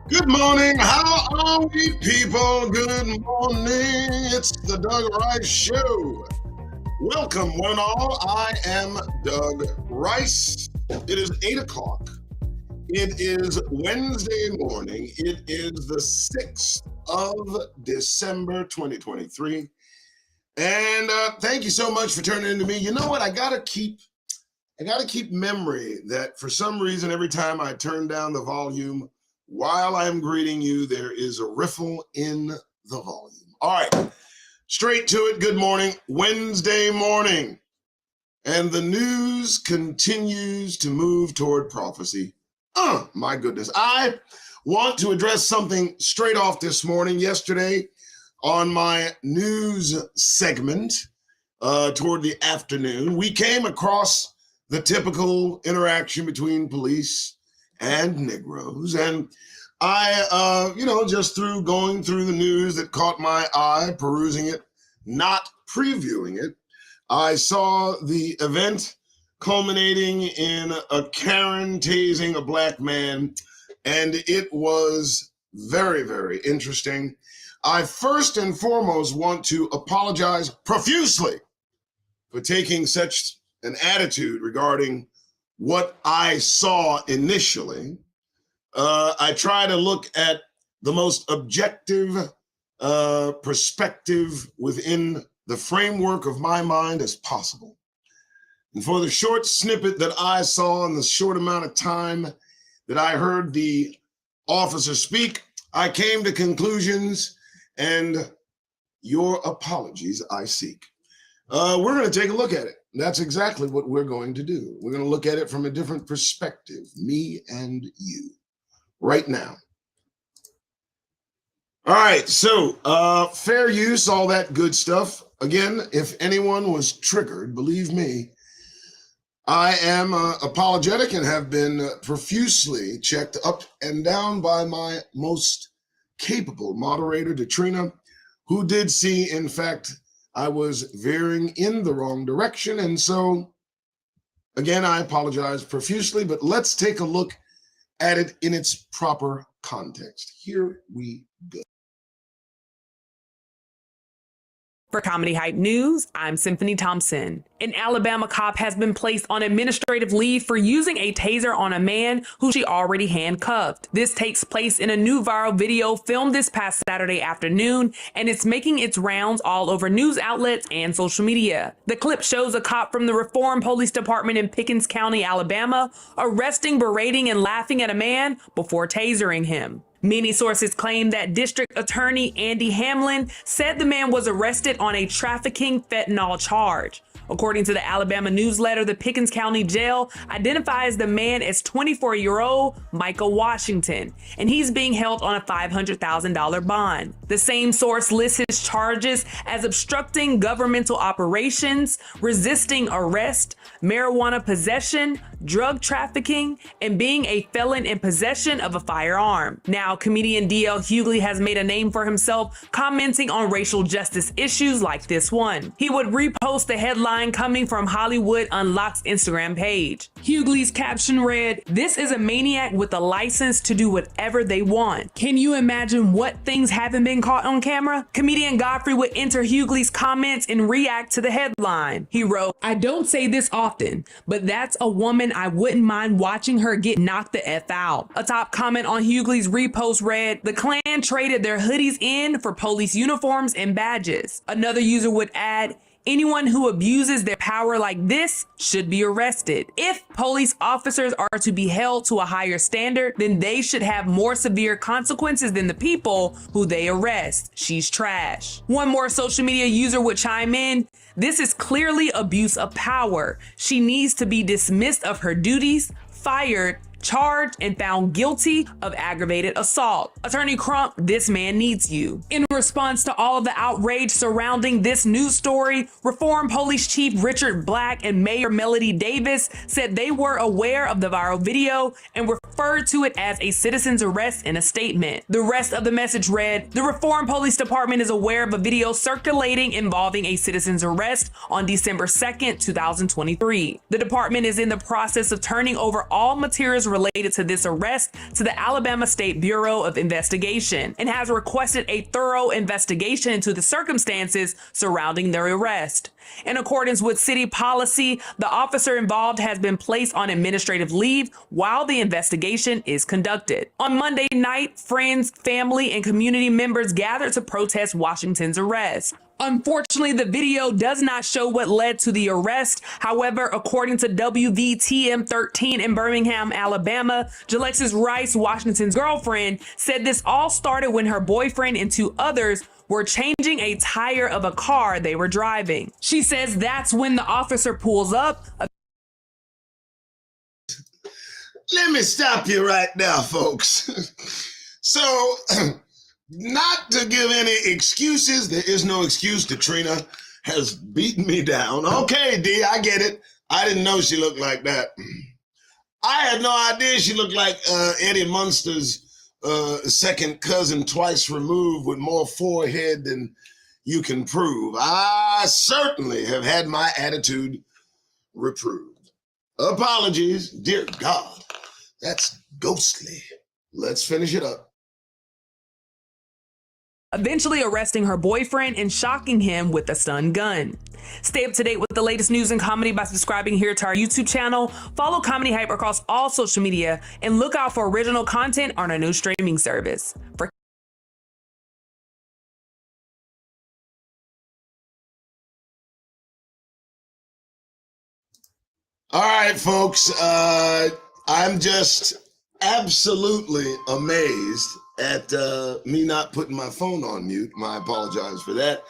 Good morning. How are we, people? Good morning. It's the Doug Rice Show. Welcome, one and all. I am Doug Rice. It is 8 o'clock. It is Wednesday morning. It is the 6th of December, 2023. And thank you so much for turning into me. You know what? I gotta keep memory that for some reason, every time I turn down the volume, while I'm greeting you, there is a riffle in the volume. All right, straight to it. Good morning, Wednesday morning. And the news continues to move toward prophecy. Oh, my goodness. I want to address something straight off this morning. Yesterday on my news segment toward the afternoon, we came across the typical interaction between police and Negroes. And I, just through going through the news that caught my eye, perusing it, not previewing it, I saw the event culminating in a Karen tasing a black man, and it was very, very interesting. I first and foremost want to apologize profusely for taking such an attitude regarding what I saw initially. I try to look at the most objective perspective within the framework of my mind as possible. And for the short snippet that I saw in the short amount of time that I heard the officer speak, I came to conclusions, and your apologies I seek. We're going to take a look at it. That's exactly what we're going to do. We're going to look at it from a different perspective, me and you, right now. All right, so fair use, all that good stuff. Again, if anyone was triggered, believe me, I am apologetic and have been profusely checked up and down by my most capable moderator, Detrina, who did see, in fact, I was veering in the wrong direction. And so, again, I apologize profusely, but let's take a look at it in its proper context. Here we go. For Comedy Hype News, I'm Symphony Thompson. An Alabama cop has been placed on administrative leave for using a taser on a man who she already handcuffed. This takes place in a new viral video filmed this past Saturday afternoon, and it's making its rounds all over news outlets and social media. The clip shows a cop from the Reform Police Department in Pickens County, Alabama, arresting, berating, and laughing at a man before tasering him. Many sources claim that District Attorney Andy Hamlin said the man was arrested on a trafficking fentanyl charge. According to the Alabama newsletter, the Pickens County Jail identifies the man as 24-year-old Michael Washington, and he's being held on a $500,000 bond. The same source lists his charges as obstructing governmental operations, resisting arrest, marijuana possession, drug trafficking, and being a felon in possession of a firearm. Now, comedian D.L. Hughley has made a name for himself commenting on racial justice issues like this one. He would repost the headline coming from Hollywood Unlocked's Instagram page. Hughley's caption read, "This is a maniac with a license to do whatever they want. Can you imagine what things haven't been caught on camera?" Comedian Godfrey would enter Hughley's comments and react to the headline. He wrote, "I don't say this often, but that's a woman I wouldn't mind watching her get knocked the F out." A top comment on Hughley's repost read, "The Klan traded their hoodies in for police uniforms and badges." Another user would add, "Anyone who abuses their power like this should be arrested. If police officers are to be held to a higher standard, then they should have more severe consequences than the people who they arrest. She's trash." One more social media user would chime in, "This is clearly abuse of power. She needs to be dismissed of her duties, fired, charged, and found guilty of aggravated assault. Attorney Crump, this man needs you." In response to all of the outrage surrounding this news story, Reform Police Chief Richard Black and Mayor Melody Davis said they were aware of the viral video and referred to it as a citizen's arrest in a statement. The rest of the message read, "The Reform Police Department is aware of a video circulating involving a citizen's arrest on December 2nd, 2023. The department is in the process of turning over all materials related to this arrest to the Alabama State Bureau of Investigation and has requested a thorough investigation into the circumstances surrounding their arrest. In accordance with city policy, the officer involved has been placed on administrative leave while the investigation is conducted. On Monday night, friends, family, and community members gathered to protest Washington's arrest. Unfortunately, the video does not show what led to the arrest. However, according to WVTM 13 in Birmingham, Alabama, Jalexis Rice, Washington's girlfriend, said this all started when her boyfriend and two others were changing a tire of a car they were driving. She says that's when the officer pulls up. Let me stop you right now, folks. So, not to give any excuses, there is no excuse. Katrina has beaten me down. Okay, D, I get it. I didn't know she looked like that. I had no idea she looked like Eddie Munster's second cousin twice removed with more forehead than you can prove. I certainly have had my attitude reproved. Apologies, dear God. That's ghostly. Let's finish it up. Eventually arresting her boyfriend and shocking him with a stun gun. Stay up to date with the latest news and comedy by subscribing here to our YouTube channel. Follow Comedy Hype across all social media and look out for original content on our new streaming service. All right, folks. I'm just absolutely amazed at me not putting my phone on mute. I apologize for that.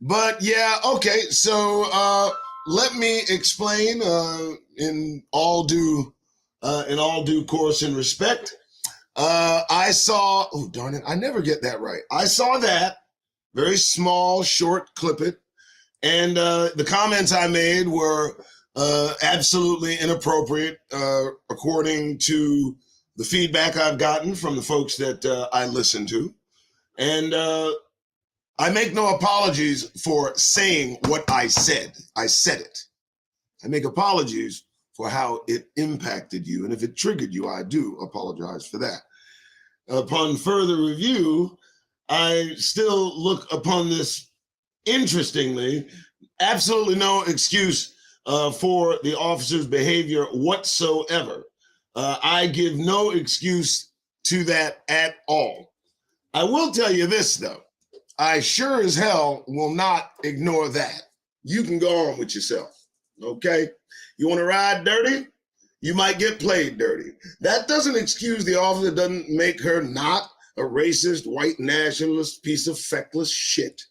But yeah, okay. So let me explain in all due course and respect. I saw, oh darn it, I never get that right. I saw that very small, short clip it, and the comments I made were absolutely inappropriate according to the feedback I've gotten from the folks that I listen to. And I make no apologies for saying what I said. I said it. I make apologies for how it impacted you. And if it triggered you, I do apologize for that. Upon further review, I still look upon this interestingly, absolutely no excuse for the officer's behavior whatsoever. I give no excuse to that at all. I will tell you this, though. I sure as hell will not ignore that. You can go on with yourself, okay? You want to ride dirty? You might get played dirty. That doesn't excuse the officer, doesn't make her not a racist, white nationalist piece of feckless shit.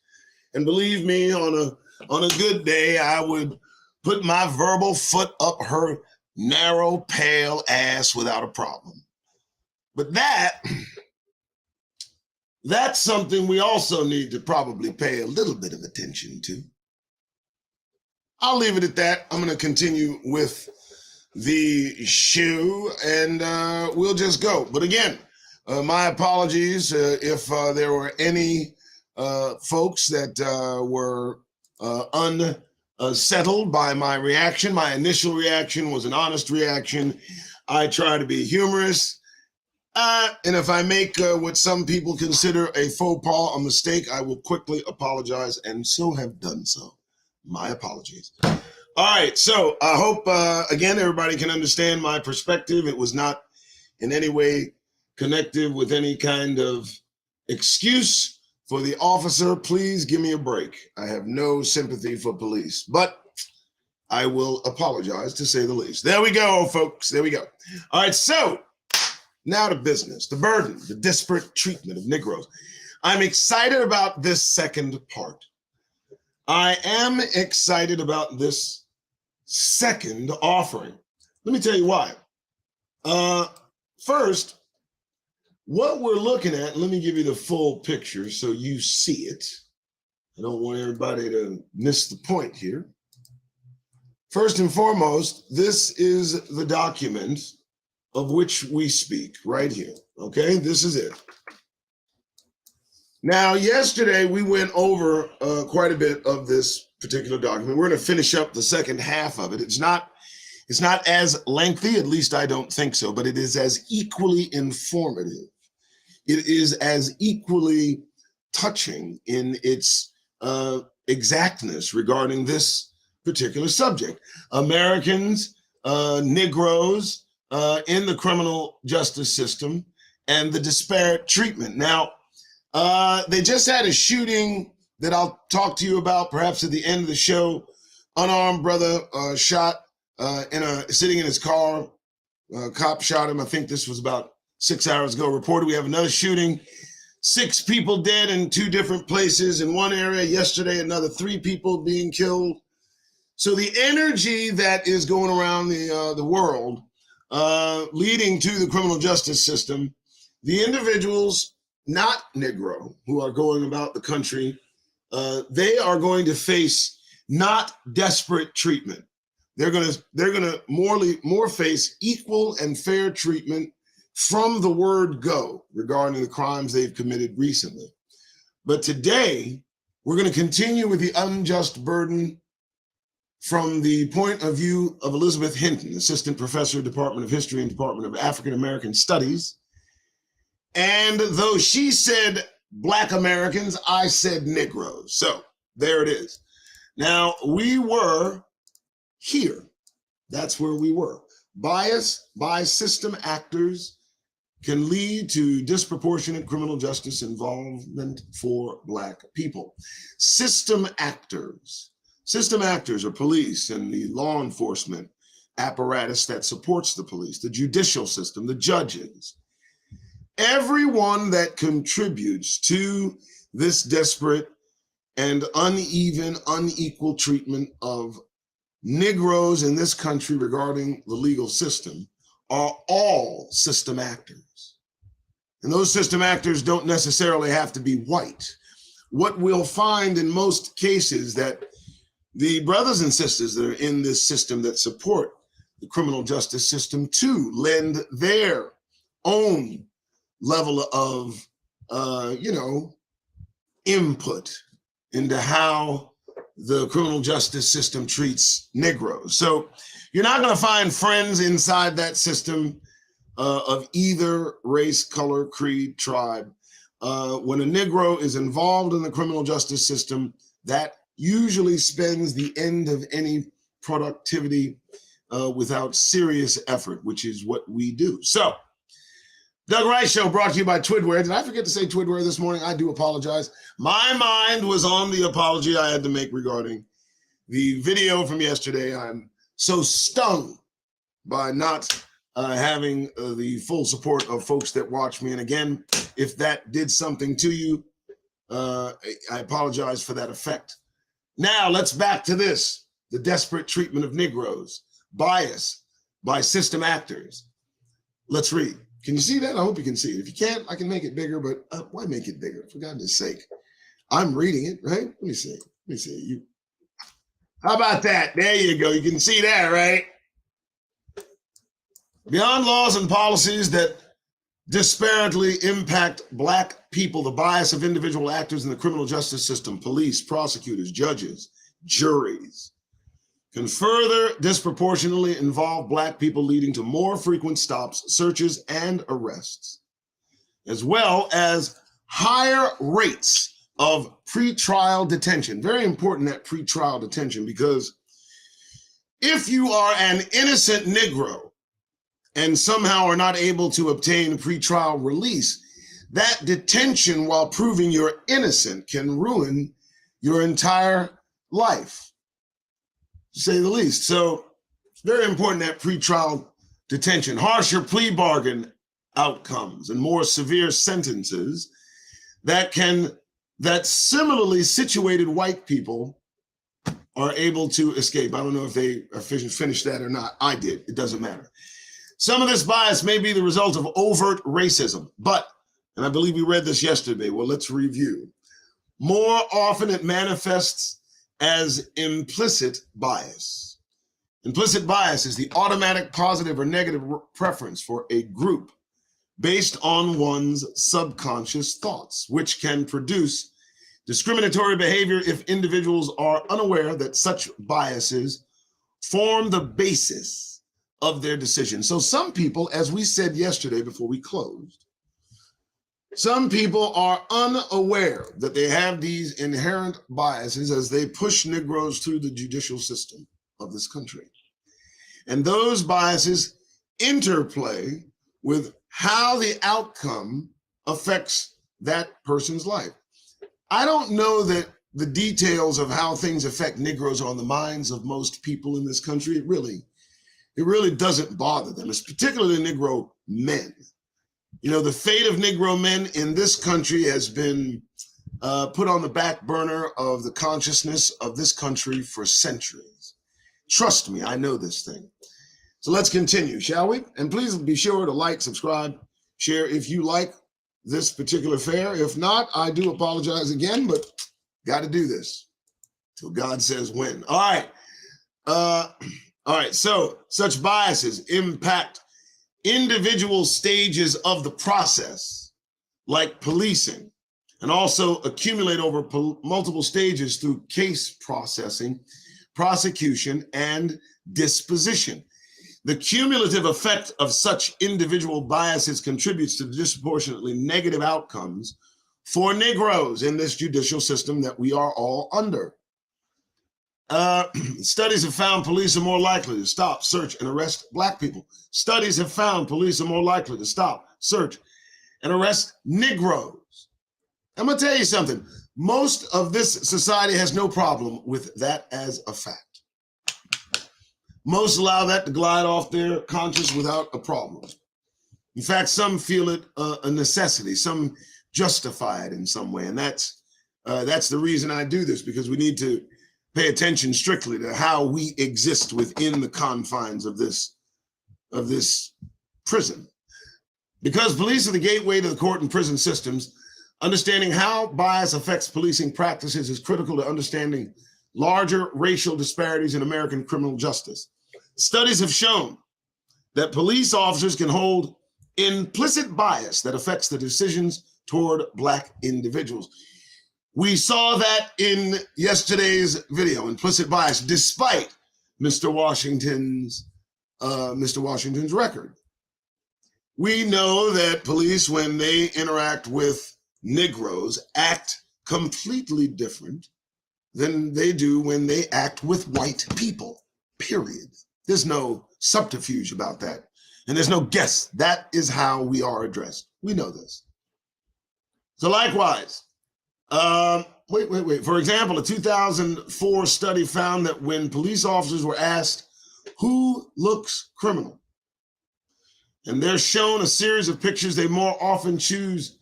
And believe me, on a good day, I would put my verbal foot up her narrow, pale ass without a problem. But that's something we also need to probably pay a little bit of attention to. I'll leave it at that. I'm going to continue with the show, and we'll just go. But again, my apologies if there were any folks that were unsettled by my reaction. My initial reaction was an honest reaction. I try to be humorous. And if I make what some people consider a faux pas, a mistake, I will quickly apologize, and so have done so. My apologies. All right, so I hope, again, everybody can understand my perspective. It was not in any way connected with any kind of excuse for the officer. Please give me a break. I have no sympathy for police, but I will apologize to say the least. There we go, folks. There we go. All right, so now to business. The burden, the disparate treatment of Negroes. I'm excited about this second part. I am excited about this second offering. Let me tell you why. First, what we're looking at, let me give you the full picture so you see it. I don't want everybody to miss the point here. First and foremost, this is the document of which we speak right here, okay? This is it. Now, yesterday we went over quite a bit of this particular document. We're gonna finish up the second half of it. It's It's not as lengthy, at least I don't think so, but it is as equally informative. It is as equally touching in its exactness regarding this particular subject. Americans, Negroes in the criminal justice system, and the disparate treatment. Now, they just had a shooting that I'll talk to you about perhaps at the end of the show. Unarmed brother shot sitting in his car. Cop shot him. I think this was about 6 hours ago. Reported we have another shooting. 6 people dead in 2 different places in one area. Yesterday, another 3 people being killed. So the energy that is going around the world, leading to the criminal justice system, the individuals, not Negro, who are going about the country, they are going to face not desperate treatment. They're gonna more face equal and fair treatment from the word go regarding the crimes they've committed recently. But today, we're going to continue with the unjust burden from the point of view of Elizabeth Hinton, Assistant Professor, Department of History and Department of African American Studies. And though she said Black Americans, I said Negroes. So there it is. Now, we were here. That's where we were. Bias by system actors can lead to disproportionate criminal justice involvement for Black people. System actors are police and the law enforcement apparatus that supports the police, the judicial system, the judges. Everyone that contributes to this desperate and uneven, unequal treatment of Negroes in this country regarding the legal system are all system actors. And those system actors don't necessarily have to be white. What we'll find in most cases that the brothers and sisters that are in this system that support the criminal justice system too lend their own level of, input into how the criminal justice system treats Negroes. So you're not going to find friends inside that system of either race, color, creed, tribe. When a Negro is involved in the criminal justice system, that usually spends the end of any productivity without serious effort, which is what we do. So, Doug Rice Show brought to you by Twidware. Did I forget to say Twidware this morning? I do apologize. My mind was on the apology I had to make regarding the video from yesterday. I'm so stung by not having the full support of folks that watch me. And again, if that did something to you, I apologize for that effect. Now let's back to this, the desperate treatment of Negroes, bias by system actors. Let's read. Can you see that? I hope you can see it. If you can't, I can make it bigger, but why make it bigger? For God's sake. I'm reading it, right? Let me see. How about that? There you go. You can see that, right? Beyond laws and policies that disparately impact Black people, the bias of individual actors in the criminal justice system, police, prosecutors, judges, juries, can further disproportionately involve Black people, leading to more frequent stops, searches, and arrests, as well as higher rates of pretrial detention. Very important, that pretrial detention, because if you are an innocent Negro and somehow are not able to obtain pretrial release, that detention while proving you're innocent can ruin your entire life, to say the least. So it's very important, that pretrial detention, harsher plea bargain outcomes, and more severe sentences that similarly situated white people are able to escape. I don't know if they finished that or not. I did. It doesn't matter. Some of this bias may be the result of overt racism, but, and I believe we read this yesterday, well, let's review. More often it manifests as implicit bias. Implicit bias is the automatic positive or negative preference for a group based on one's subconscious thoughts, which can produce discriminatory behavior if individuals are unaware that such biases form the basis of their decisions. So some people, as we said yesterday before we closed, some people are unaware that they have these inherent biases as they push Negroes through the judicial system of this country. And those biases interplay with how the outcome affects that person's life. I don't know that the details of how things affect Negroes are on the minds of most people in this country. It really doesn't bother them. It's particularly Negro men. You know, the fate of Negro men in this country has been put on the back burner of the consciousness of this country for centuries. Trust me, I know this thing. So let's continue, shall we? And please be sure to like, subscribe, share if you like this particular fare. If not, I do apologize again, but got to do this till God says when. All right. All right. So such biases impact individual stages of the process, like policing, and also accumulate over multiple stages through case processing, prosecution, and disposition. The cumulative effect of such individual biases contributes to the disproportionately negative outcomes for Negroes in this judicial system that we are all under. Studies have found police are more likely to stop, search, and arrest Black people. Studies have found police are more likely to stop, search, and arrest Negroes. I'm going to tell you something. Most of this society has no problem with that as a fact. Most allow that to glide off their conscience without a problem. In fact, some feel it a necessity, some justify it in some way. And that's the reason I do this, because we need to pay attention strictly to how we exist within the confines of this prison. Because police are the gateway to the court and prison systems, understanding how bias affects policing practices is critical to understanding larger racial disparities in American criminal justice. Studies have shown that police officers can hold implicit bias that affects the decisions toward Black individuals. We saw that in yesterday's video, implicit bias, despite Mr. Washington's record. We know that police, when they interact with Negroes, act completely different than they do when they act with white people, period. There's no subterfuge about that. And there's no guess. That is how we are addressed. We know this. So likewise, For example, a 2004 study found that when police officers were asked who looks criminal, and they're shown a series of pictures, they more often choose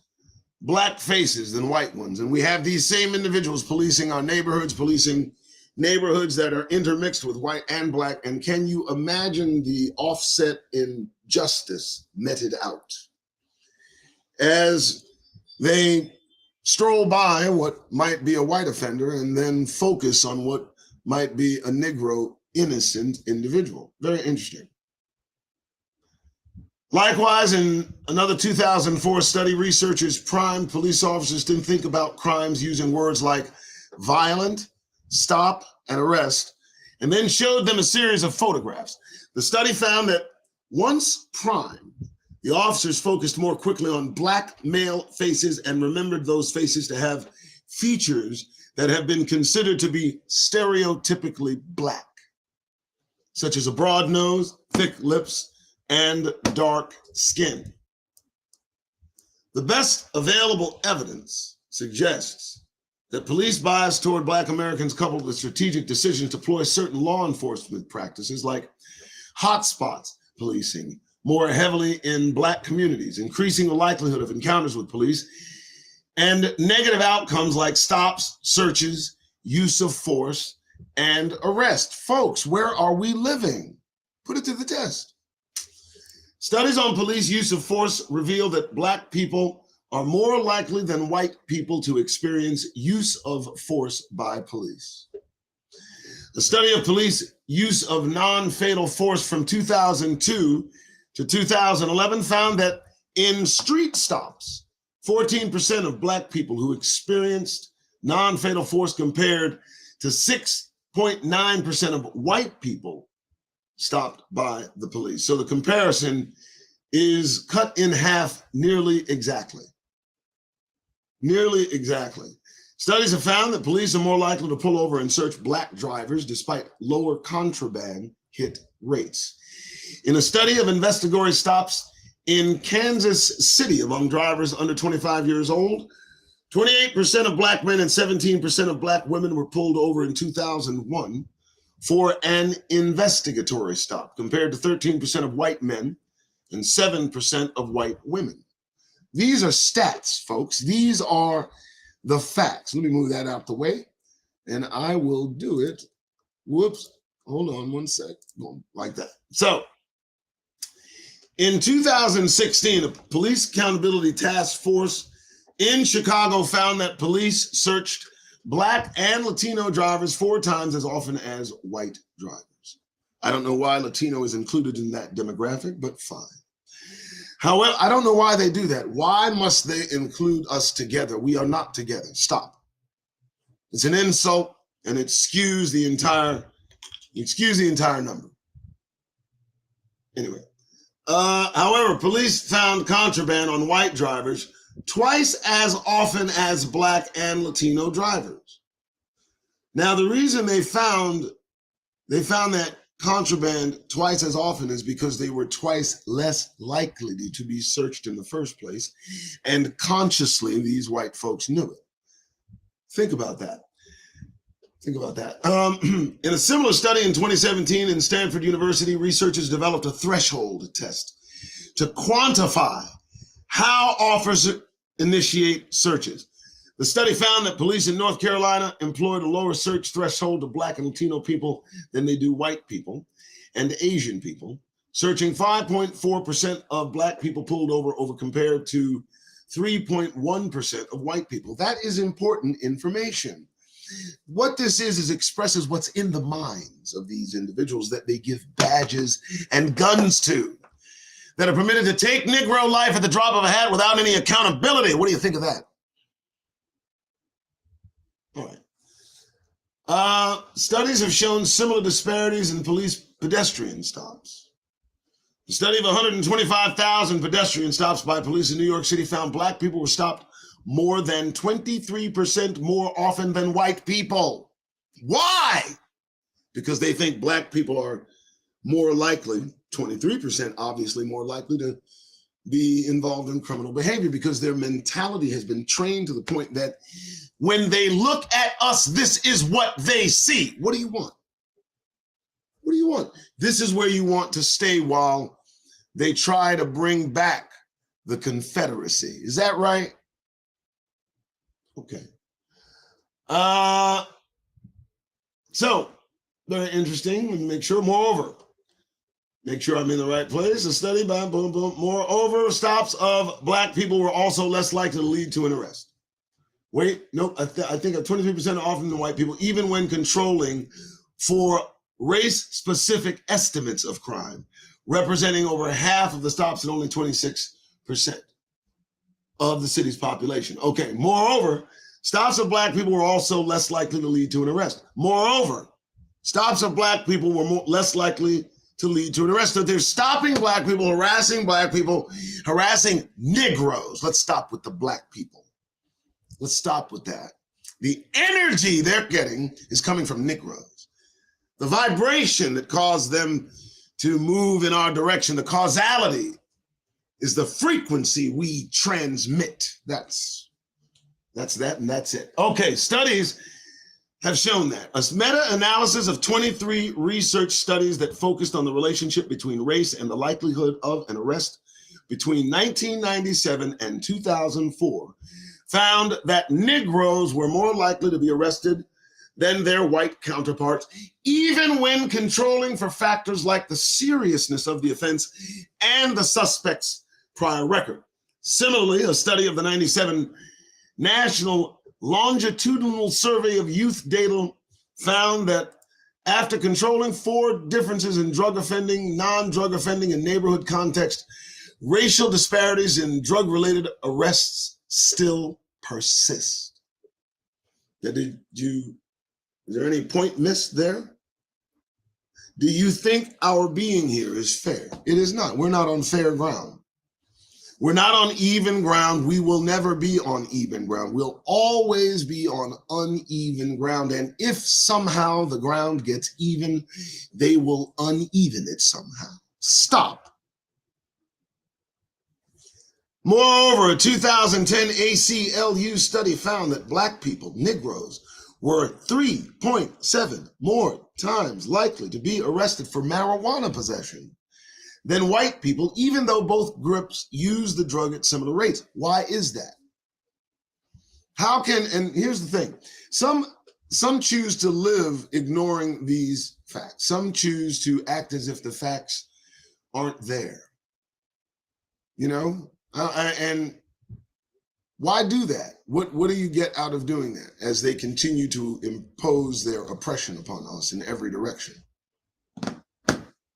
Black faces than white ones. And we have these same individuals policing our neighborhoods, policing neighborhoods that are intermixed with white and Black. And can you imagine the offset in justice meted out as they stroll by what might be a white offender and then focus on what might be a Negro innocent individual? Very interesting. Likewise, in another 2004 study, researchers primed police officers to think about crimes using words like violent, stop, and arrest, and then showed them a series of photographs. The study found that once primed, the officers focused more quickly on Black male faces and remembered those faces to have features that have been considered to be stereotypically Black, such as a broad nose, thick lips, and dark skin. The best available evidence suggests that police bias toward Black Americans, coupled with strategic decisions to deploy certain law enforcement practices like hotspots policing more heavily in Black communities, increasing the likelihood of encounters with police, and negative outcomes like stops, searches, use of force, and arrest. Folks, where are we living? Put it to the test. Studies on police use of force reveal that Black people are more likely than white people to experience use of force by police. A study of police use of non-fatal force from 2002 to 2011 found that in street stops, 14% of Black people who experienced non-fatal force compared to 6.9% of white people stopped by the police. So the comparison is cut in half nearly exactly. Nearly exactly. Studies have found that police are more likely to pull over and search black drivers despite lower contraband hit rates. In a study of investigatory stops in Kansas City among drivers under 25 years old, 28% of black men and 17% of black women were pulled over in 2001 for an investigatory stop, compared to 13% of white men and 7% of white women. These are stats, folks. These are the facts. Let me move that out the way, and I will do it. Whoops. Hold on one sec. Boom, like that. So, in 2016, a police accountability task force in Chicago found that police searched Black and Latino drivers 4 times as often as white drivers. I don't know why Latino is included in that demographic, but fine. However, I don't know why they do that. Why must they include us together? We are not together. Stop. It's an insult, and it skews the entire number. Anyway, however, police found contraband on white drivers twice as often as Black and Latino drivers. Now, the reason they found that contraband twice as often is because they were twice less likely to be searched in the first place, and consciously these white folks knew it. Think about that. In a similar study in 2017 in Stanford University, researchers developed a threshold test to quantify how officers initiate searches. The study found that police in North Carolina employed a lower search threshold of Black and Latino people than they do white people and Asian people, searching 5.4% of Black people pulled over compared to 3.1% of white people. That is important information. What this is expresses what's in the minds of these individuals that they give badges and guns to, that are permitted to take Negro life at the drop of a hat without any accountability. What do you think of that? All right. Studies have shown similar disparities in police pedestrian stops. The study of 125,000 pedestrian stops by police in New York City found Black people were stopped more than 23% more often than white people. Why? Because they think Black people are more likely, 23% obviously more likely to be involved in criminal behavior, because their mentality has been trained to the point that when they look at us, this is what they see. What do you want? What do you want? This is where you want to stay while they try to bring back the Confederacy. Is that right? Okay. So, very interesting. Let me make sure. Moreover, make sure I'm in the right place. A study by boom, boom. Moreover, stops of Black people were also less likely to lead to an arrest. Wait, no, I think 23% often than white people, even when controlling for race-specific estimates of crime, representing over half of the stops and only 26% of the city's population. Okay, moreover, stops of Black people were also less likely to lead to an arrest. Moreover, stops of Black people were less likely to lead to an arrest. So they're stopping Black people, harassing Negroes. Let's stop with the Black people. Let's stop with that. The energy they're getting is coming from Negroes. The vibration that caused them to move in our direction, the causality, is the frequency we transmit. That's that, and that's it. Okay, studies have shown that. A meta-analysis of 23 research studies that focused on the relationship between race and the likelihood of an arrest between 1997 and 2004 found that Negroes were more likely to be arrested than their white counterparts, even when controlling for factors like the seriousness of the offense and the suspect's prior record. Similarly, a study of the 97 National Longitudinal Survey of Youth Data found that after controlling for differences in drug offending, non-drug offending, and neighborhood context, racial disparities in drug-related arrests still persist. Is there any point missed there? Do you think our being here is fair? It is not. We're not on fair ground. We're not on even ground. We will never be on even ground. We'll always be on uneven ground. And if somehow the ground gets even, they will uneven it somehow. Stop. Moreover, a 2010 ACLU study found that Black people, Negroes, were 3.7 more times likely to be arrested for marijuana possession than white people, even though both groups use the drug at similar rates. Why is that? How can, and here's the thing, some choose to live ignoring these facts. Some choose to act as if the facts aren't there. You know, and why do that? What do you get out of doing that as they continue to impose their oppression upon us in every direction?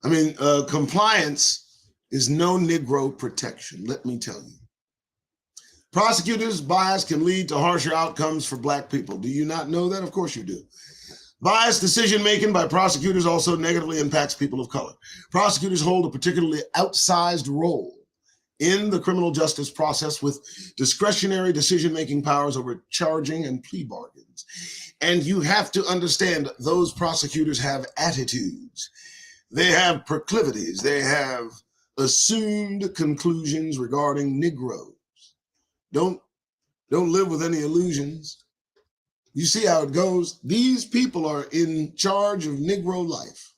I mean, compliance is no Negro protection, let me tell you. Prosecutors' bias can lead to harsher outcomes for Black people. Do you not know that? Of course you do. Biased decision-making by prosecutors also negatively impacts people of color. Prosecutors hold a particularly outsized role in the criminal justice process with discretionary decision-making powers over charging and plea bargains. And you have to understand those prosecutors have attitudes. They have proclivities. They have assumed conclusions regarding Negroes. Don't live with any illusions. You see how it goes. These people are in charge of Negro life.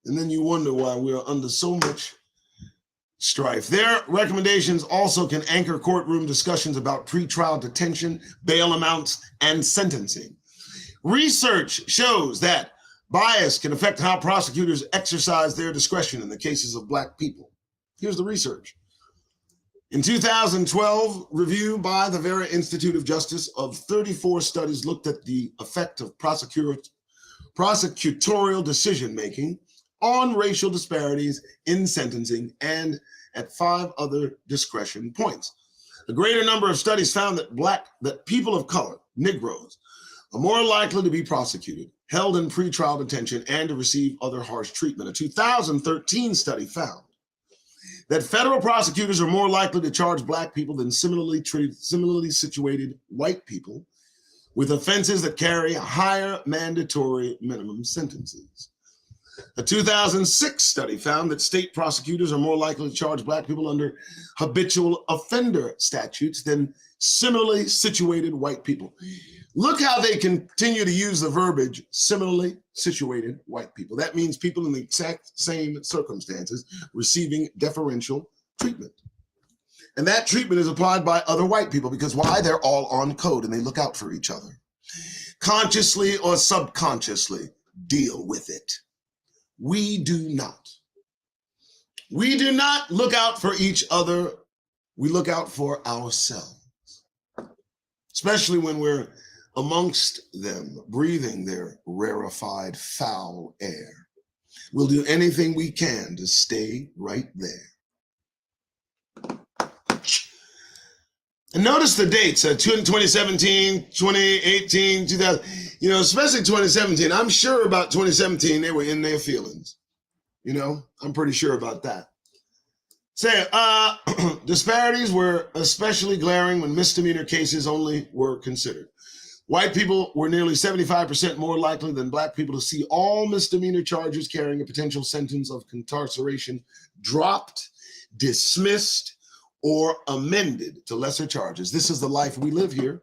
And then you wonder why we are under so much strife. Their recommendations also can anchor courtroom discussions about pretrial detention, bail amounts, and sentencing. Research shows that bias can affect how prosecutors exercise their discretion in the cases of Black people. Here's the research. In 2012, review by the Vera Institute of Justice of 34 studies looked at the effect of prosecutorial decision-making on racial disparities in sentencing and at 5 other discretion points. A greater number of studies found that people of color, Negroes, are more likely to be prosecuted, held in pretrial detention, and to receive other harsh treatment. A 2013 study found that federal prosecutors are more likely to charge Black people than similarly situated white people with offenses that carry higher mandatory minimum sentences. A 2006 study found that state prosecutors are more likely to charge Black people under habitual offender statutes than similarly situated white people. Look how they continue to use the verbiage, similarly situated white people. That means people in the exact same circumstances receiving deferential treatment. And that treatment is applied by other white people because why? They're all on code and they look out for each other. Consciously or subconsciously, deal with it. We do not. We do not look out for each other. We look out for ourselves, especially when we're amongst them, breathing their rarefied, foul air. We'll do anything we can to stay right there. And notice the dates, 2017, 2018, 2000, especially 2017. I'm sure about 2017, they were in their feelings. I'm pretty sure about that. Disparities were especially glaring when misdemeanor cases only were considered. White people were nearly 75% more likely than Black people to see all misdemeanor charges carrying a potential sentence of incarceration dropped, dismissed, or amended to lesser charges. This is the life we live here.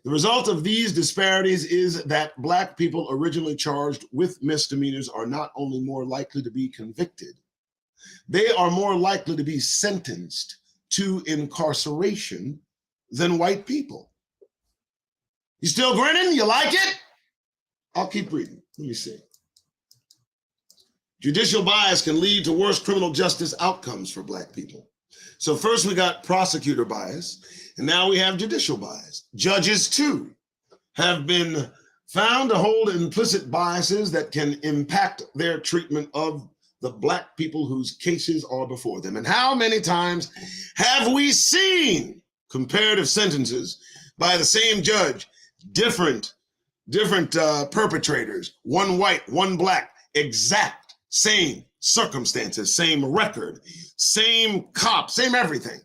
The result of these disparities is that Black people originally charged with misdemeanors are not only more likely to be convicted, they are more likely to be sentenced to incarceration than white people. You still grinning? You like it? I'll keep reading. Let me see. Judicial bias can lead to worse criminal justice outcomes for Black people. So first we got prosecutor bias, and now we have judicial bias. Judges, too, have been found to hold implicit biases that can impact their treatment of the Black people whose cases are before them. And how many times have we seen comparative sentences by the same judge, different perpetrators, one white, one Black, exact same circumstances, same record, same cop, same everything.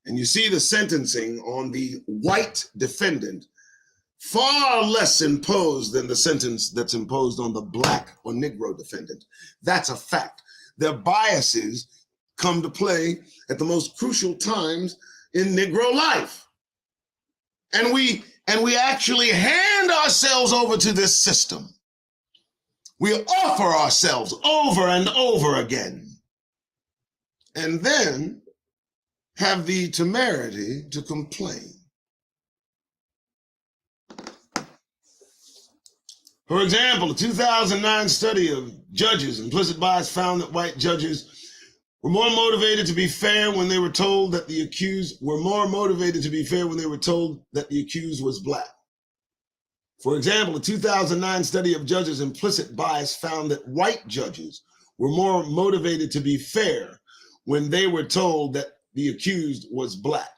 And you see the sentencing on the white defendant far less imposed than the sentence that's imposed on the black or Negro defendant. That's a fact. Their biases come to play at the most crucial times in Negro life. And we actually hand ourselves over to this system. We offer ourselves over and over again, and then have the temerity to complain. For example, a 2009 study of judges' implicit bias found that white judges were more motivated to be fair when they were told that the accused was black. For example, a 2009 study of judges' implicit bias found that white judges were more motivated to be fair when they were told that the accused was black.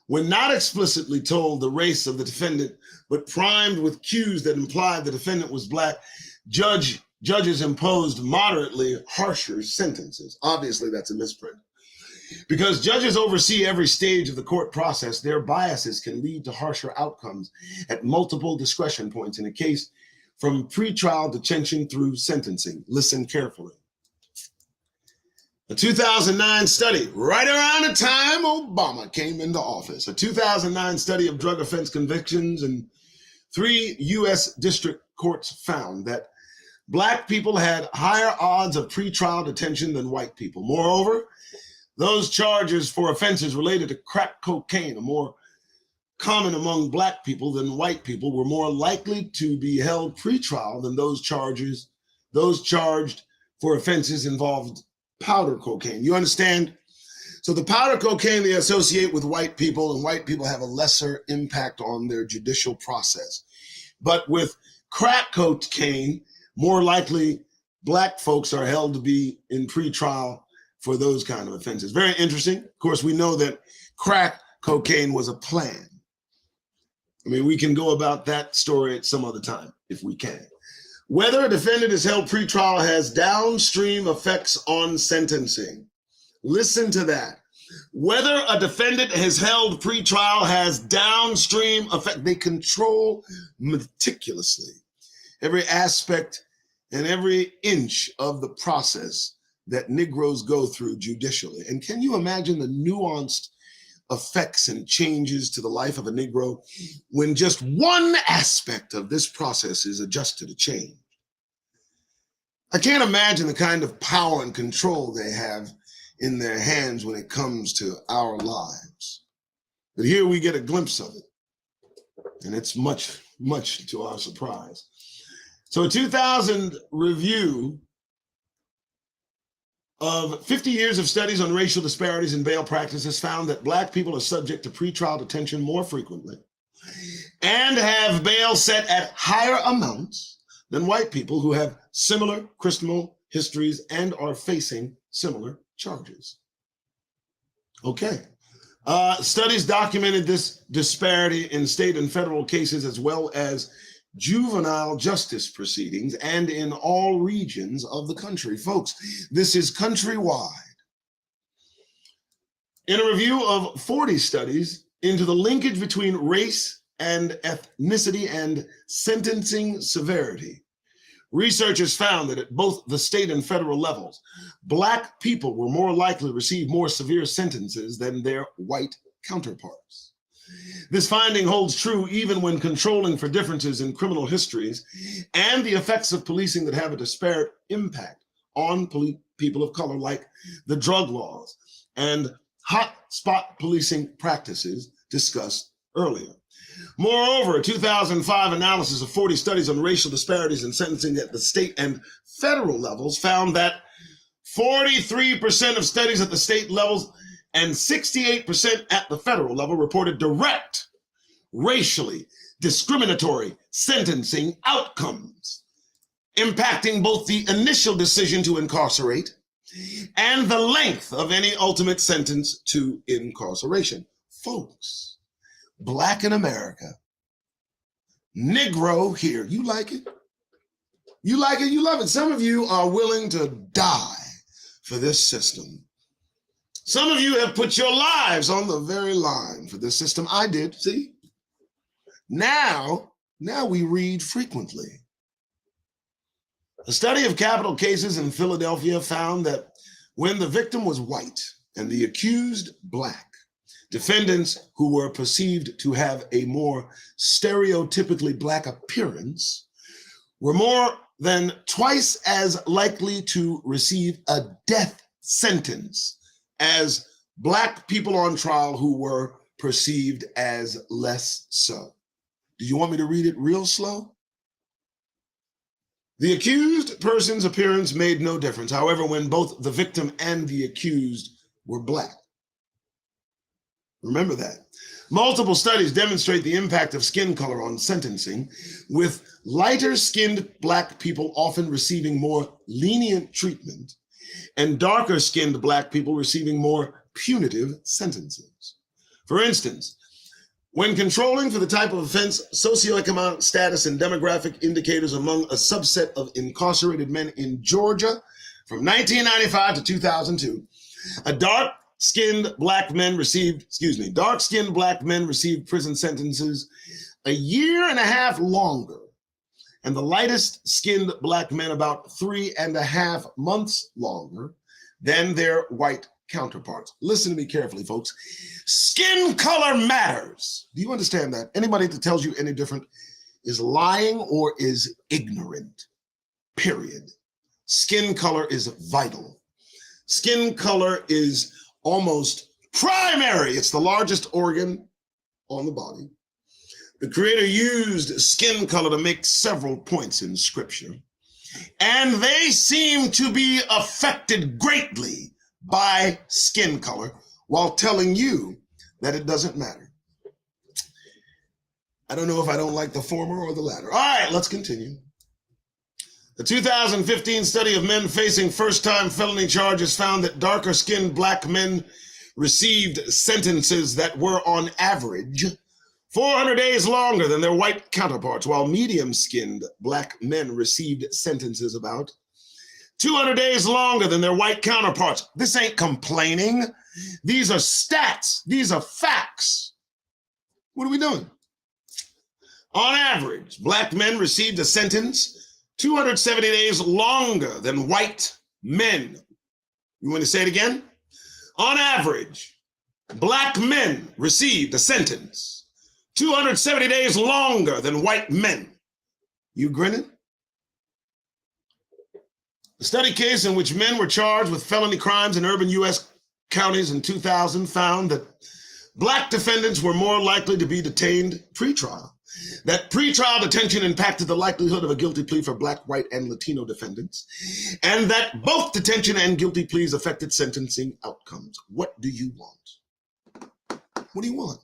When not explicitly told the race of the defendant, but primed with cues that implied the defendant was black, judges imposed moderately harsher sentences. Obviously, that's a misprint. Because judges oversee every stage of the court process, their biases can lead to harsher outcomes at multiple discretion points in a case, from pretrial detention through sentencing. Listen carefully. A 2009 study, right around the time Obama came into office, a 2009 study of drug offense convictions in 3 U.S. district courts found that black people had higher odds of pretrial detention than white people. Moreover, those charges for offenses related to crack cocaine are more common among black people than white people, were more likely to be held pretrial than those charged for offenses involved powder cocaine. You understand? So the powder cocaine they associate with white people, and white people have a lesser impact on their judicial process. But with crack cocaine, more likely black folks are held to be in pretrial for those kind of offenses. Very interesting. Of course, we know that crack cocaine was a plan. I mean, we can go about that story at some other time if we can. Whether a defendant is held pretrial has downstream effects on sentencing. Listen to that. Whether a defendant is held pretrial has downstream effect. They control meticulously every aspect and every inch of the process that Negroes go through judicially. And can you imagine the nuanced effects and changes to the life of a Negro when just one aspect of this process is adjusted to change? I can't imagine the kind of power and control they have in their hands when it comes to our lives. But here we get a glimpse of it, and it's much, much to our surprise. So a 2000 review of 50 years of studies on racial disparities in bail practices found that black people are subject to pretrial detention more frequently and have bail set at higher amounts than white people who have similar criminal histories and are facing similar charges. Okay. Studies documented this disparity in state and federal cases as well as juvenile justice proceedings and in all regions of the country. Folks, this is countrywide. In a review of 40 studies into the linkage between race and ethnicity and sentencing severity, researchers found that at both the state and federal levels, black people were more likely to receive more severe sentences than their white counterparts. This finding holds true even when controlling for differences in criminal histories and the effects of policing that have a disparate impact on people of color, like the drug laws and hot spot policing practices discussed earlier. Moreover, a 2005 analysis of 40 studies on racial disparities in sentencing at the state and federal levels found that 43% of studies at the state levels and 68% at the federal level reported direct, racially discriminatory sentencing outcomes, impacting both the initial decision to incarcerate and the length of any ultimate sentence to incarceration. Folks, black in America, Negro here, you like it? You like it, you love it. Some of you are willing to die for this system. Some of you have put your lives on the very line for this system. I did, see? Now we read frequently. A study of capital cases in Philadelphia found that when the victim was white and the accused black, defendants who were perceived to have a more stereotypically black appearance were more than twice as likely to receive a death sentence as black people on trial who were perceived as less so. Do you want me to read it real slow? The accused person's appearance made no difference, however, when both the victim and the accused were black. Remember that. Multiple studies demonstrate the impact of skin color on sentencing, with lighter-skinned black people often receiving more lenient treatment and darker-skinned black people receiving more punitive sentences. For instance, when controlling for the type of offense, socioeconomic status and demographic indicators among a subset of incarcerated men in Georgia from 1995 to 2002, dark-skinned black men received prison sentences a year and a half longer, and the lightest-skinned black men about 3.5 months longer than their white counterparts. Listen to me carefully, folks. Skin color matters. Do you understand that? Anybody that tells you any different is lying or is ignorant, period. Skin color is vital. Skin color is almost primary. It's the largest organ on the body. The Creator used skin color to make several points in Scripture, and they seem to be affected greatly by skin color while telling you that it doesn't matter. I don't know if I don't like the former or the latter. All right, let's continue. The 2015 study of men facing first-time felony charges found that darker-skinned black men received sentences that were on average 400 days longer than their white counterparts, while medium-skinned black men received sentences about 200 days longer than their white counterparts. This ain't complaining. These are stats. These are facts. What are we doing? On average, black men received a sentence 270 days longer than white men. You want to say it again? On average, black men received a sentence 270 days longer than white men. You grinning? The study case in which men were charged with felony crimes in urban U.S. counties in 2000 found that black defendants were more likely to be detained pre-trial, that pre-trial detention impacted the likelihood of a guilty plea for black, white, and Latino defendants, and that both detention and guilty pleas affected sentencing outcomes. What do you want? What do you want?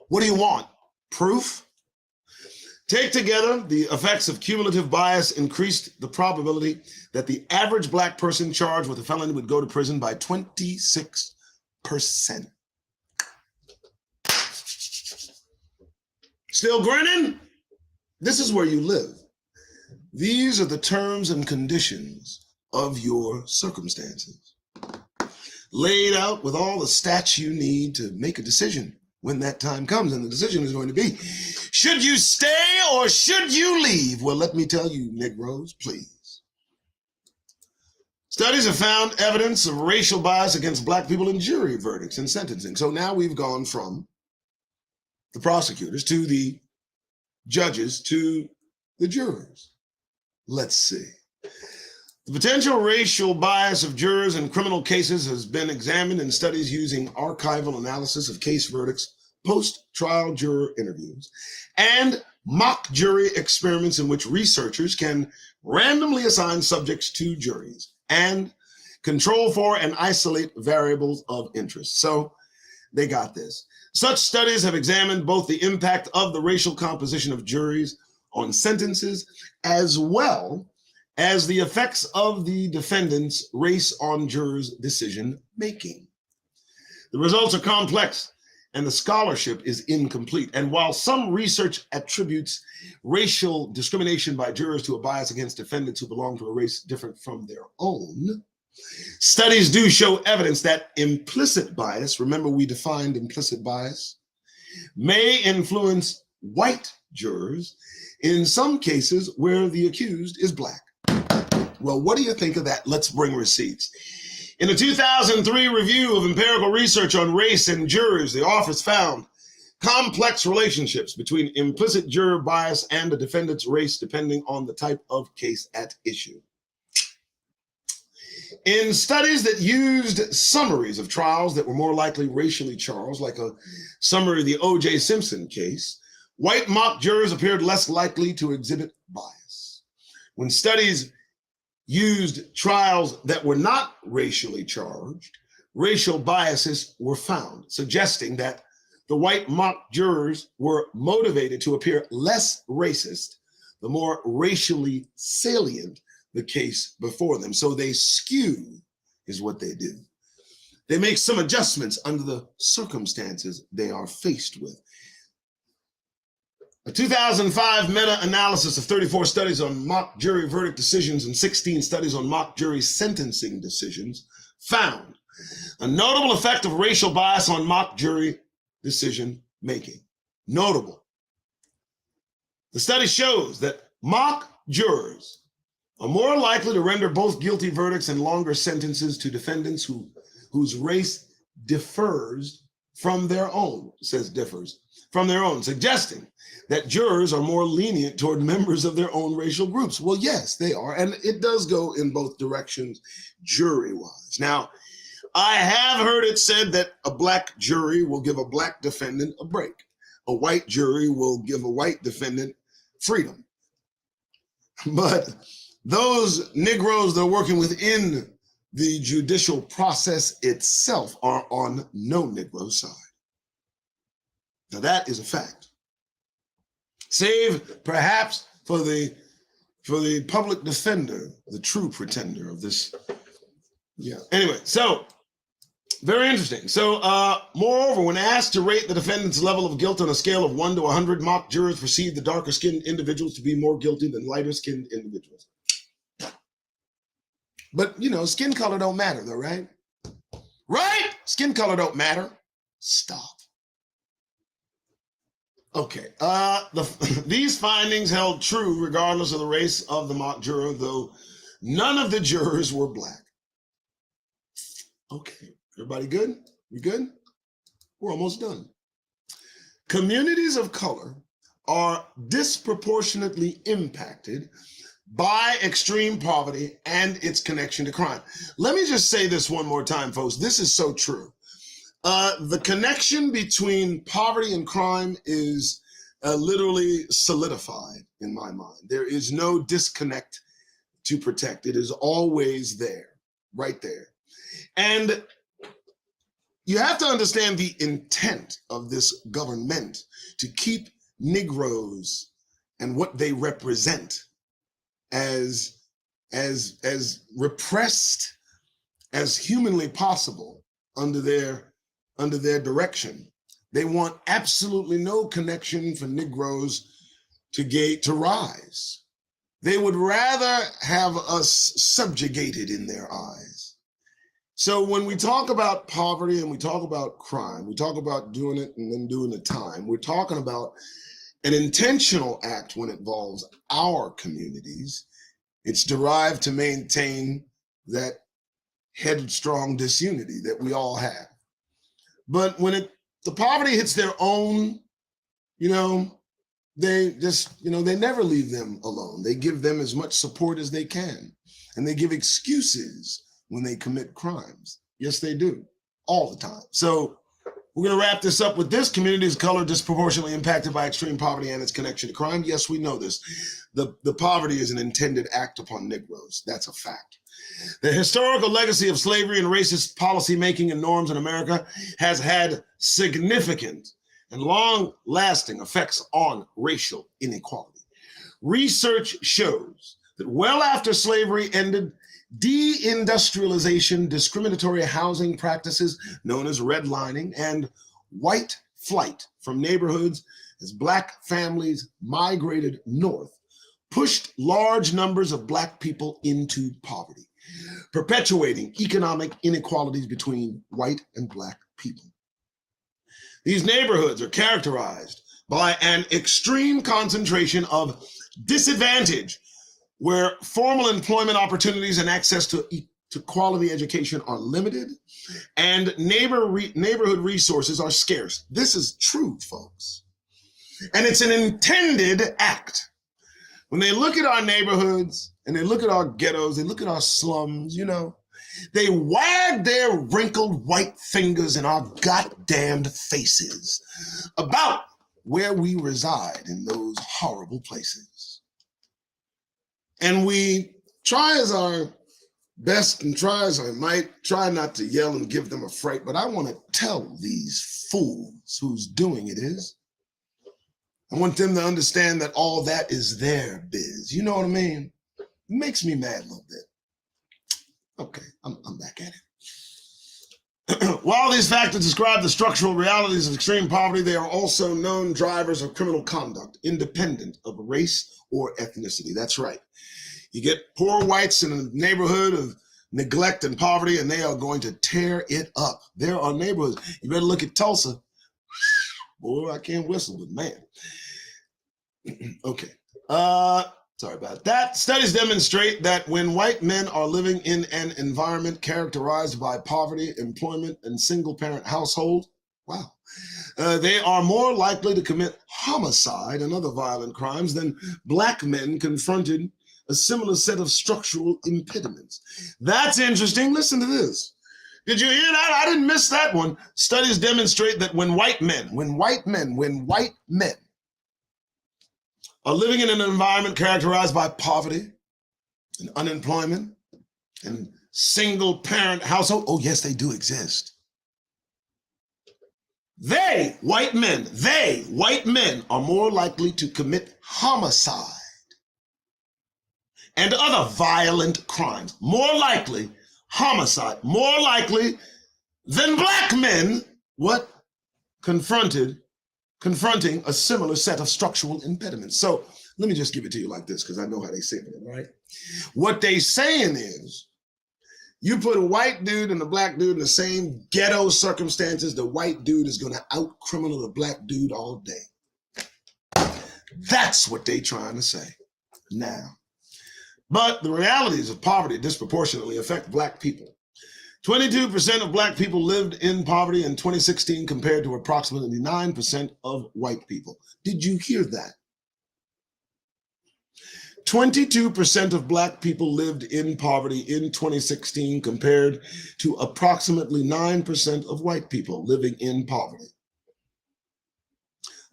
What do you want? Proof? Take together, the effects of cumulative bias increased the probability that the average black person charged with a felony would go to prison by 26%. Still grinning? This is where you live. These are the terms and conditions of your circumstances, laid out with all the stats you need to make a decision when that time comes. And the decision is going to be, should you stay or should you leave? Well, let me tell you, Negroes, please. Studies have found evidence of racial bias against black people in jury verdicts and sentencing. So now we've gone from the prosecutors to the judges to the jurors. Let's see. The potential racial bias of jurors in criminal cases has been examined in studies using archival analysis of case verdicts, post-trial juror interviews, and mock jury experiments in which researchers can randomly assign subjects to juries and control for and isolate variables of interest. So they got this. Such studies have examined both the impact of the racial composition of juries on sentences, as well as the effects of the defendant's race on jurors' decision making. The results are complex and the scholarship is incomplete. And while some research attributes racial discrimination by jurors to a bias against defendants who belong to a race different from their own, studies do show evidence that implicit bias, remember we defined implicit bias, may influence white jurors in some cases where the accused is Black. Well, what do you think of that? Let's bring receipts. In a 2003 review of empirical research on race and jurors, the authors found complex relationships between implicit juror bias and the defendant's race depending on the type of case at issue. In studies that used summaries of trials that were more likely racially charged, like a summary of the O.J. Simpson case, white mock jurors appeared less likely to exhibit bias. When studies used trials that were not racially charged, racial biases were found, suggesting that the white mock jurors were motivated to appear less racist the more racially salient the case before them. So they skew is what they do. They make some adjustments under the circumstances they are faced with. A 2005 meta-analysis of 34 studies on mock jury verdict decisions and 16 studies on mock jury sentencing decisions found a notable effect of racial bias on mock jury decision making. Notable. The study shows that mock jurors are more likely to render both guilty verdicts and longer sentences to defendants whose race differs from their own, suggesting that jurors are more lenient toward members of their own racial groups. Well, yes, they are, and it does go in both directions jury-wise. Now, I have heard it said that a Black jury will give a Black defendant a break. A white jury will give a white defendant freedom. But those Negroes that are working within the judicial process itself are on no Negro side. Now that is a fact. Save perhaps for the public defender, the true pretender of this. Yeah. Anyway, so very interesting. So moreover, when asked to rate the defendant's level of guilt on a scale of 1 to 100, mock jurors perceived the darker skinned individuals to be more guilty than lighter skinned individuals. But skin color don't matter though, right? Right? Skin color don't matter. Stop. Okay, these findings held true regardless of the race of the mock juror, though none of the jurors were Black. Okay, everybody good? We good? We're almost done. Communities of color are disproportionately impacted by extreme poverty and its connection to crime. Let me just say this one more time, folks. This is so true. The connection between poverty and crime is literally solidified in my mind. There is no disconnect to protect. It is always there, right there. And you have to understand the intent of this government to keep Negroes and what they represent as repressed as humanly possible under their direction. They want absolutely no connection for Negroes to rise. They would rather have us subjugated in their eyes. So when we talk about poverty and we talk about crime, we talk about doing it and then doing the time, we're talking about an intentional act when it involves our communities. It's derived to maintain that headstrong disunity that we all have. But when the poverty hits their own, they just, they never leave them alone. They give them as much support as they can. And they give excuses when they commit crimes. Yes, they do, all the time. So we're going to wrap this up with this. Communities of color disproportionately impacted by extreme poverty and its connection to crime. Yes, we know this. The poverty is an intended act upon Negroes. That's a fact. The historical legacy of slavery and racist policymaking and norms in America has had significant and long-lasting effects on racial inequality. Research shows that well after slavery ended, deindustrialization, discriminatory housing practices known as redlining, and white flight from neighborhoods as Black families migrated north pushed large numbers of Black people into poverty, perpetuating economic inequalities between white and Black people. These neighborhoods are characterized by an extreme concentration of disadvantage, where formal employment opportunities and access to quality education are limited, and neighborhood resources are scarce. This is true, folks. And it's an intended act. When they look at our neighborhoods and they look at our ghettos, they look at our slums, they wag their wrinkled white fingers in our goddamned faces about where we reside in those horrible places. And we try as our best and try as I might, try not to yell and give them a fright, but I want to tell these fools who's doing it is, I want them to understand that all that is their biz. You know what I mean? It makes me mad a little bit. Okay, I'm back at it. While these factors describe the structural realities of extreme poverty, they are also known drivers of criminal conduct, independent of race or ethnicity. That's right. You get poor whites in a neighborhood of neglect and poverty, and they are going to tear it up. There are neighborhoods. You better look at Tulsa. Boy, I can't whistle, but man. Okay. Sorry about that. Studies demonstrate that when white men are living in an environment characterized by poverty, employment, and single-parent household, wow, they are more likely to commit homicide and other violent crimes than Black men confronted a similar set of structural impediments. That's interesting. Listen to this. Did you hear that? I didn't miss that one. Studies demonstrate that when white men are living in an environment characterized by poverty and unemployment and single-parent household, oh yes, they do exist. White men are more likely to commit homicide and other violent crimes. More likely, homicide, more likely than Black men, confronting a similar set of structural impediments. So let me just give it to you like this, because I know how they say it, right? What they saying is, you put a white dude and a Black dude in the same ghetto circumstances, the white dude is going to out-criminal the Black dude all day. That's what they trying to say now. But the realities of poverty disproportionately affect Black people. 22% of Black people lived in poverty in 2016 compared to approximately 9% of white people. Did you hear that? 22% of Black people lived in poverty in 2016 compared to approximately 9% of white people living in poverty.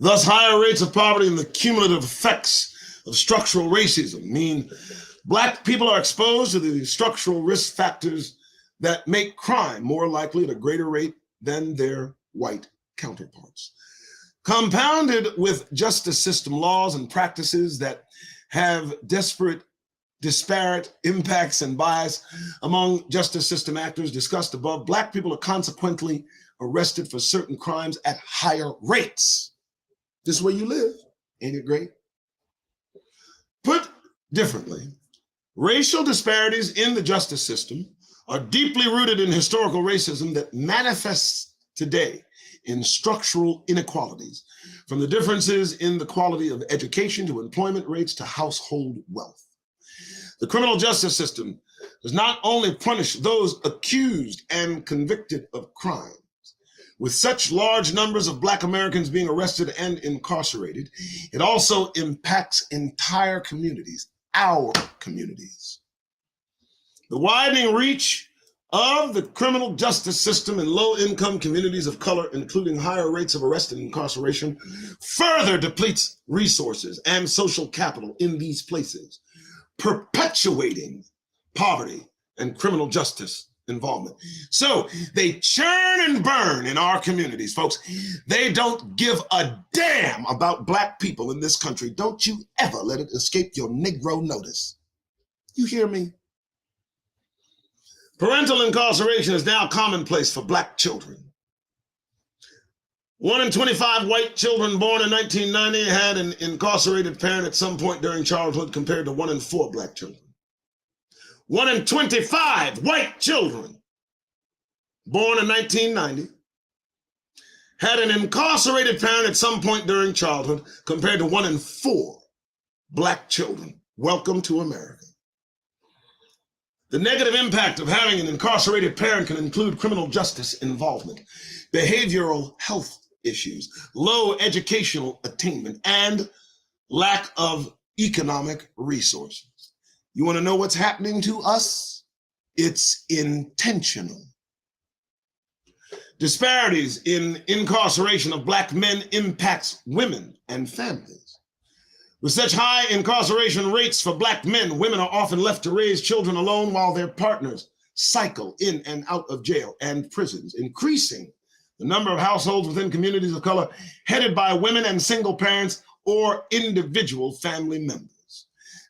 Thus, higher rates of poverty and the cumulative effects of structural racism mean Black people are exposed to the structural risk factors that make crime more likely at a greater rate than their white counterparts. Compounded with justice system laws and practices that have disparate impacts and bias among justice system actors discussed above, Black people are consequently arrested for certain crimes at higher rates. This is where you live. Ain't it great? Put differently, racial disparities in the justice system are deeply rooted in historical racism that manifests today in structural inequalities, from the differences in the quality of education to employment rates to household wealth. The criminal justice system does not only punish those accused and convicted of crimes. With such large numbers of Black Americans being arrested and incarcerated, it also impacts entire communities, our communities. The widening reach of the criminal justice system in low-income communities of color, including higher rates of arrest and incarceration, further depletes resources and social capital in these places, perpetuating poverty and criminal justice involvement. So they churn and burn in our communities, folks. They don't give a damn about Black people in this country. Don't you ever let it escape your Negro notice. You hear me? Parental incarceration is now commonplace for Black children. 1 in 25 white children born in 1990 had an incarcerated parent at some point during childhood, compared to 1 in 4 black children. 1 in 25 white children born in 1990 had an incarcerated parent at some point during childhood, compared to 1 in 4 black children. Welcome to America. The negative impact of having an incarcerated parent can include criminal justice involvement, behavioral health issues, low educational attainment, and lack of economic resources. You want to know what's happening to us? It's intentional. Disparities in incarceration of black men impacts women and families. With such high incarceration rates for black men, women are often left to raise children alone while their partners cycle in and out of jail and prisons, increasing the number of households within communities of color headed by women and single parents or individual family members.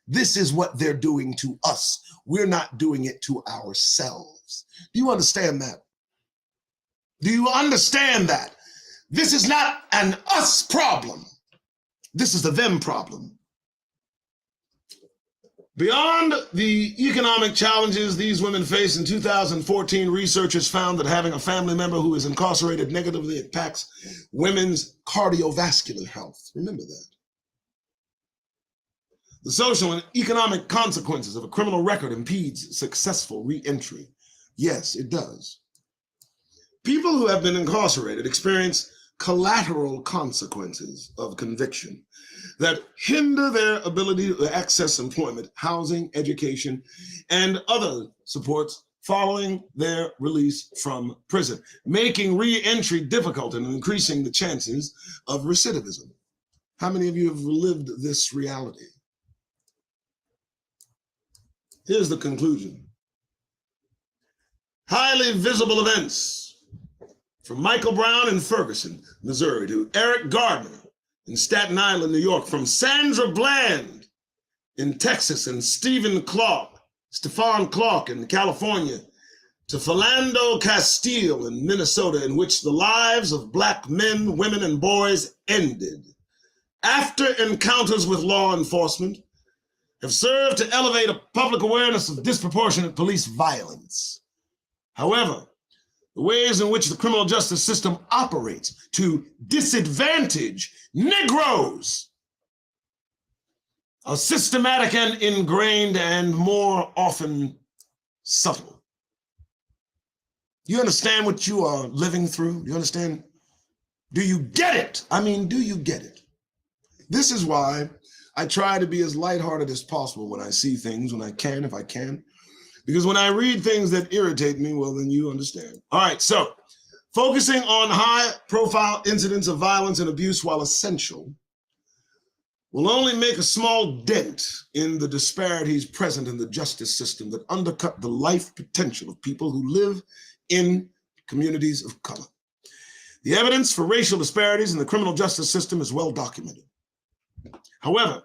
This is what they're doing to us. We're not doing it to ourselves. Do you understand that? Do you understand that? This is not an us problem. This is a them problem. Beyond the economic challenges these women face, in 2014, researchers found that having a family member who is incarcerated negatively impacts women's cardiovascular health. Remember that. The social and economic consequences of a criminal record impedes successful re-entry. Yes, it does. People who have been incarcerated experience collateral consequences of conviction that hinder their ability to access employment, housing, education, and other supports following their release from prison, making re-entry difficult and increasing the chances of recidivism. How many of you have lived this reality? Here's the conclusion. Highly visible events, from Michael Brown in Ferguson, Missouri, to Eric Gardner in Staten Island, New York, from Sandra Bland in Texas, and Stephen Clark in California, to Philando Castile in Minnesota, in which the lives of black men, women, and boys ended after encounters with law enforcement, have served to elevate a public awareness of disproportionate police violence. However, the ways in which the criminal justice system operates to disadvantage Negroes are systematic and ingrained, and more often subtle. You understand what you are living through? Do you understand? Do you get it? I mean, do you get it? This is why I try to be as lighthearted as possible when I see things, when I can, if I can. Because when I read things that irritate me, well, then you understand. All right, so focusing on high-profile incidents of violence and abuse, while essential, will only make a small dent in the disparities present in the justice system that undercut the life potential of people who live in communities of color. The evidence for racial disparities in the criminal justice system is well documented. However,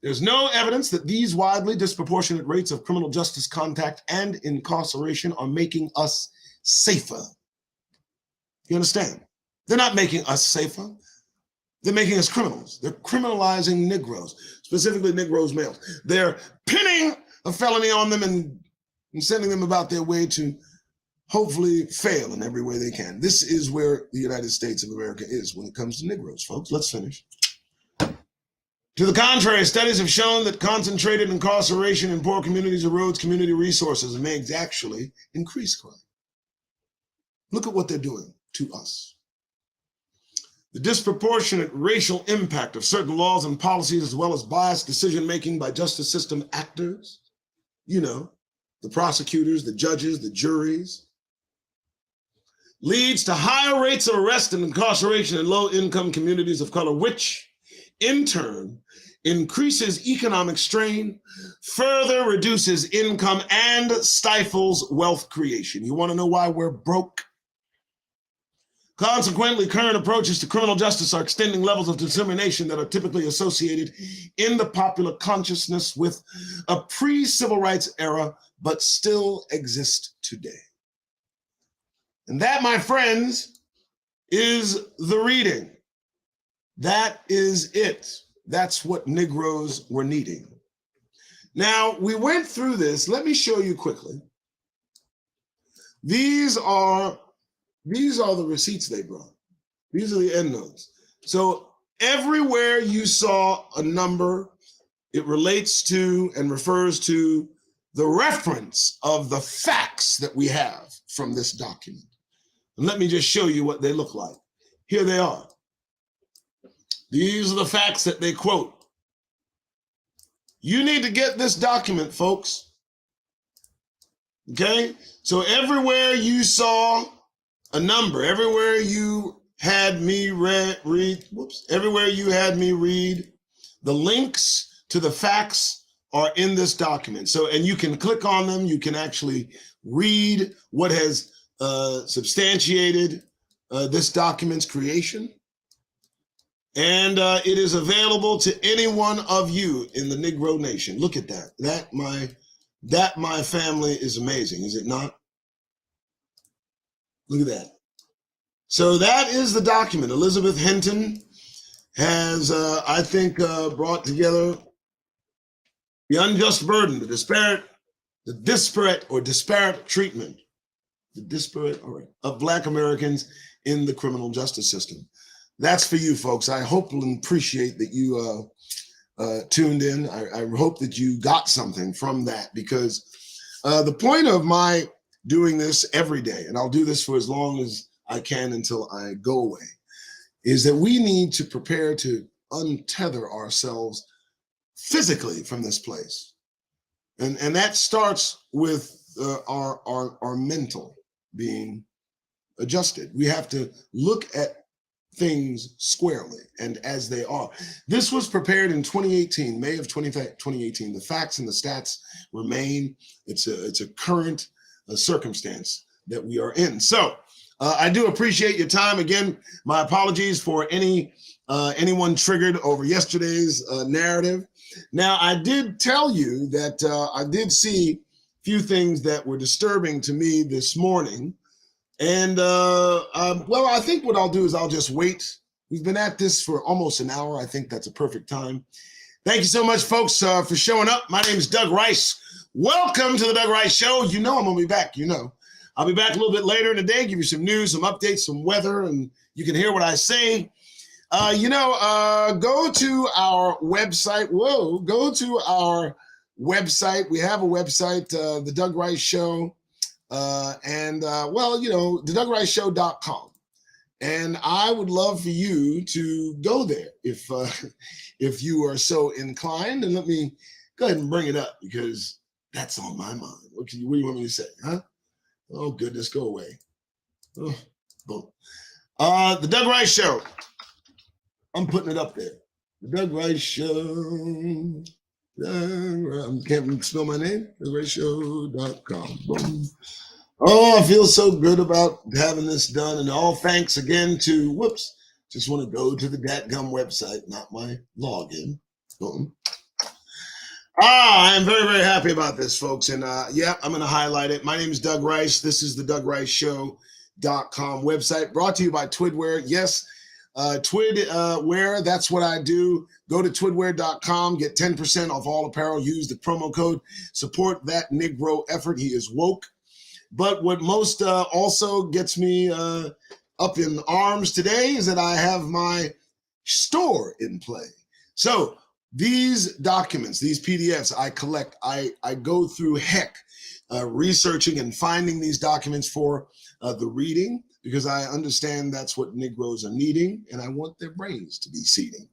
there's no evidence that these widely disproportionate rates of criminal justice contact and incarceration are making us safer. You understand? They're not making us safer. They're making us criminals. They're criminalizing Negroes, specifically Negroes males. They're pinning a felony on them and sending them about their way to hopefully fail in every way they can. This is where the United States of America is when it comes to Negroes, folks. Let's finish. To the contrary, studies have shown that concentrated incarceration in poor communities erodes community resources and may actually increase crime. Look at what they're doing to us. The disproportionate racial impact of certain laws and policies, as well as biased decision-making by justice system actors, you know, the prosecutors, the judges, the juries, leads to higher rates of arrest and incarceration in low-income communities of color, which in turn increases economic strain, further reduces income, and stifles wealth creation. You want to know why we're broke? Consequently, current approaches to criminal justice are extending levels of discrimination that are typically associated in the popular consciousness with a pre-civil rights era, but still exist today. And that, my friends, is the reading. That is it. That's what Negroes were needing. Now, we went through this. Let me show you quickly. These are the receipts they brought. These are the endnotes. So everywhere you saw a number, it relates to and refers to the reference of the facts that we have from this document. And let me just show you what they look like. Here they are. These are the facts that they quote. You need to get this document, folks. Okay? So everywhere you saw a number, everywhere you had me everywhere you had me read, the links to the facts are in this document. So, and you can click on them. You can actually read what has substantiated this document's creation. And it is available to any one of you in the Negro nation. Look at that. That my family is amazing, is it not? Look at that. So that is the document. Elizabeth Hinton has, I think, brought together the unjust burden, the disparate treatment, of Black Americans in the criminal justice system. That's for you, folks. I hope and appreciate that you tuned in. I hope that you got something from that, because the point of my doing this every day, and I'll do this for as long as I can until I go away, is that we need to prepare to untether ourselves physically from this place. And that starts with our mental being adjusted. We have to look at things squarely and as they are. This was prepared in 2018, May of 2018. The facts and the stats remain. It's a current circumstance that we are in. So I do appreciate your time. Again, my apologies for anyone triggered over yesterday's narrative. Now, I did tell you that I did see a few things that were disturbing to me this morning. And well, I think what I'll do is I'll just wait. We've been at this for almost an hour. I think that's a perfect time. Thank you so much, folks, for showing up. My name is Doug Rice. Welcome to the Doug Rice Show. You know I'm going to be back. You know, I'll be back a little bit later in the day, give you some news, some updates, some weather, and you can hear what I say. Go to our website. Go to our website. We have a website, The Doug Rice Show. TheDougRiceShow.com. And I would love for you to go there if you are so inclined. And let me go ahead and bring it up, because that's on my mind. What do you want me to say, huh? Oh, goodness, go away. Oh, boom. The Doug Rice Show. I'm putting it up there. The Doug Rice Show. I can't spell my name. TheRiceShow.com. Boom. Oh, I feel so good about having this done. And all thanks again to, just want to go to the dadgum website, not my login. Boom. I am very, very happy about this, folks. And yeah, I'm going to highlight it. My name is Doug Rice. This is the DougRiceShow.com website, brought to you by Twidware. Yes, Twidware, that's what I do. Go to twidware.com, get 10% off all apparel. Use the promo code. Support that Negro effort. He is woke. But what most also gets me up in arms today is that I have my store in play. So these documents, these PDFs I collect, I go through heck researching and finding these documents for the reading, because I understand that's what Negroes are needing, and I want their brains to be seeding.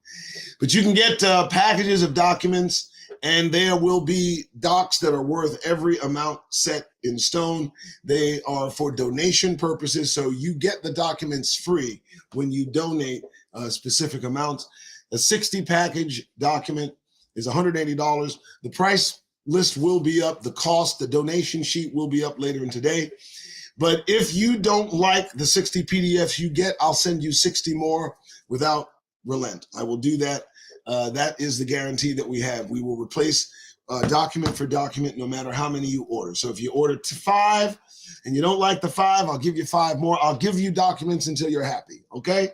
But you can get packages of documents, and there will be docs that are worth every amount set in stone. They are for donation purposes, so you get the documents free when you donate specific amounts. A 60 package document is $180. The price list will be up. The cost, the donation sheet will be up later in today. But if you don't like the 60 PDFs you get, I'll send you 60 more without relent. I will do that. That is the guarantee that we have. We will replace document for document, no matter how many you order. So if you order 5 and you don't like the 5, I'll give you 5 more. I'll give you documents until you're happy, okay?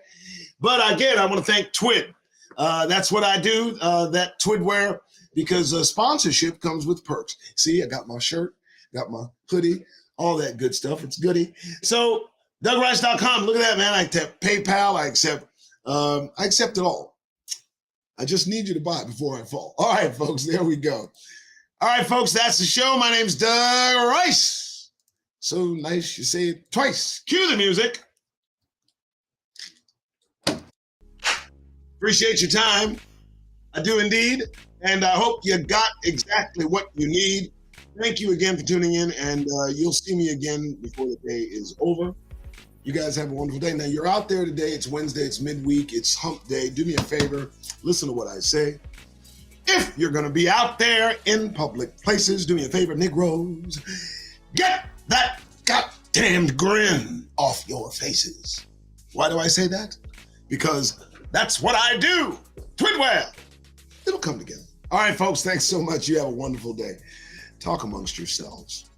But again, I want to thank Twid. That's what I do, that Twidwear, because sponsorship comes with perks. See, I got my shirt, got my hoodie, all that good stuff. It's goody. So DougRice.com, look at that, man. I accept PayPal. I accept it all. I just need you to buy it before I fall. All right, folks, there we go. All right, folks, that's the show. My name's Doug Rice. So nice you say it twice. Cue the music. Appreciate your time. I do indeed. And I hope you got exactly what you need. Thank you again for tuning in, and you'll see me again before the day is over. You guys have a wonderful day. Now, you're out there today. It's Wednesday. It's midweek. It's hump day. Do me a favor. Listen to what I say. If you're going to be out there in public places, do me a favor, Negroes. Get that goddamned grin off your faces. Why do I say that? Because that's what I do. Twidwear. It'll come together. All right, folks. Thanks so much. You have a wonderful day. Talk amongst yourselves.